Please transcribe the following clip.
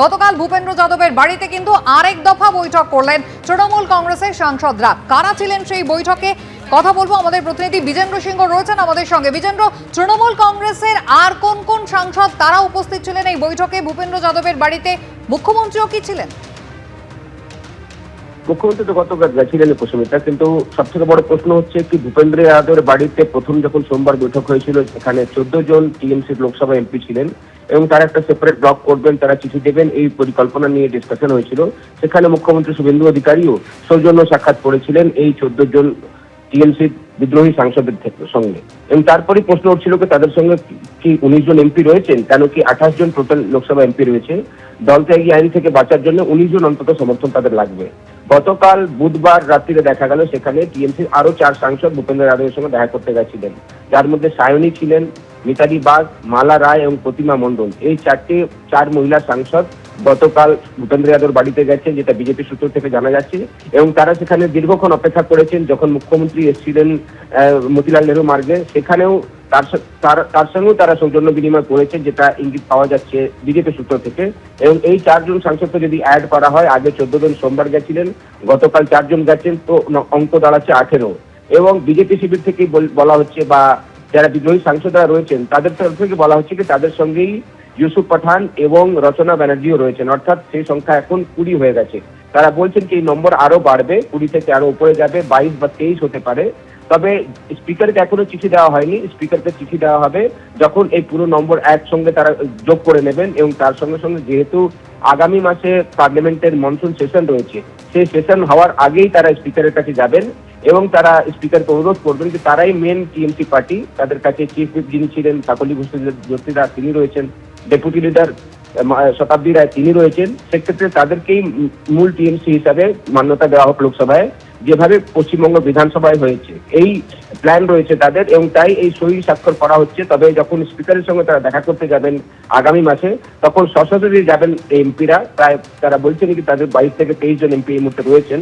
গতকাল ভূপেন্দ্র যাদবের বাড়িতে কিন্তু আরেক দফা বৈঠক করলেন তৃণমূল কংগ্রেসের সাংসদরা। কারা ছিলেন সেই বৈঠকে কথা বলবো, আমাদের প্রতিনিধি বিজেন্দ্র সিংহ রয়েছেন আমাদের সঙ্গে। বিজেন্দ্র, তৃণমূল কংগ্রেসের আর কোন কোন সাংসদ তারা উপস্থিত ছিলেন এই বৈঠকে ভূপেন্দ্র যাদবের বাড়িতে? মুখ্যমন্ত্রীও কি ছিলেন? মুখ্যমন্ত্রী তো গতকাল গেছিলেন পশ্চিমবঙ্গে, কিন্তু সবথেকে বড় প্রশ্ন হচ্ছে কি ভূপেন্দ্র যাদবের বাড়িতে প্রথম যখন সোমবার বৈঠক হয়েছিল, সেখানে 14 জন টিএমসির লোকসভা এমপি ছিলেন এবং তারা একটা সেপারেট ব্লক করবেন, তারা চিঠি দেবেন, এই পরিকল্পনা নিয়ে ডিসকাশন হয়েছিল। সেখানে মুখ্যমন্ত্রী শুভেন্দু অধিকারীও সৌজন্য সাক্ষাৎ করেছিলেন এই 14 জন টিএমসি বিদ্রোহী সাংসদের সঙ্গে। এবং তারপরে প্রশ্ন উঠছিল কি তাদের সঙ্গে কি 19 জন এমপি রয়েছেন, কেন কি 28 জন টোটাল লোকসভা এমপি রয়েছে। দল ত্যাগী আইন থেকে বাঁচার জন্য 19 জন অন্তত সমর্থন তাদের লাগবে। গতকাল বুধবার রাত্রিরে দেখা গেল সেখানে টিএমসির আরো 4 সাংসদ ভূপেন্দ্র যাদবের সঙ্গে দেখা করতে গেছিলেন, যার মধ্যে সায়নী ছিলেন, মিতালি বাগ, মালা রায় এবং প্রতিমা মণ্ডল। এই 4 মহিলা সাংসদ গতকাল ভূপেন্দ্র যাদবের বাড়িতে গেছেন, যেটা বিজেপি সূত্র থেকে জানা যাচ্ছে। এবং তারা সেখানে দীর্ঘক্ষণ অপেক্ষা করেছেন। যখন মুখ্যমন্ত্রী এসেছিলেন মতিলাল নেহরু মার্গে, সেখানেও তার সঙ্গেও তারা সৌজন্য বিনিময় করেছেন, যেটা ইঙ্গিত পাওয়া যাচ্ছে বিজেপি সূত্র থেকে। এবং এই 4 জন সাংসদকে যদি অ্যাড করা হয়, আগে 14 জন সোমবার গেছিলেন, গতকাল 4 জন গেছেন, তো অঙ্ক দাঁড়াচ্ছে 18। এবং বিজেপি শিবির থেকে বলা হচ্ছে, বা যারা বিদ্রোহী সাংসদরা রয়েছেন তাদের তরফ থেকে বলা হচ্ছে যে তাদের সঙ্গেই ইউসুফ পাঠান এবং রচনা ব্যানার্জিও রয়েছেন, অর্থাৎ সেই সংখ্যা এখন 20 হয়ে গেছে। তারা বলছেন কি এই নম্বর আরো বাড়বে, 20 থেকে আরো উপরে যাবে, 22 বা 23 হতে পারে। তবে স্পিকারকে এখনো চিঠি দেওয়া হয়নি, স্পিকারকে চিঠি দেওয়া হবে যখন এই পুরো নম্বর একসঙ্গে তারা যোগ করে নেবেন। এবং তার সঙ্গে সঙ্গে যেহেতু আগামী মাসে পার্লামেন্টের মনসুন সেশন রয়েছে, সেই সেশন হওয়ার আগেই তারা স্পিকারের কাছে যাবেন এবং তারা স্পিকারকে অনুরোধ করবেন যে তারাই মেন টিএমসি পার্টি, তাদের কাছে চিফ হুইপ যিনি ছিলেন কাকলি ঘোষাল তিনি রয়েছেন, ডেপুটি লিডার শতাব্দী রায় তিনি রয়েছেন, সেক্ষেত্রে তাদেরকেই মূল টিএমসি হিসাবে মান্যতা দেওয়া হোক লোকসভায়, যেভাবে পশ্চিমবঙ্গ বিধানসভায় হয়েছে। এই প্ল্যান রয়েছে তাদের, এবং তাই এই সই স্বাক্ষর করা হচ্ছে। তবে যখন স্পিকারের সঙ্গে তারা দেখা করতে যাবেন আগামী মাসে, তখন সশস্ত্র যাবেন এমপিরা। প্রায় তারা বলছেন কি তাদের 22 থেকে 23 জন এমপি এই মুহূর্তে রয়েছেন,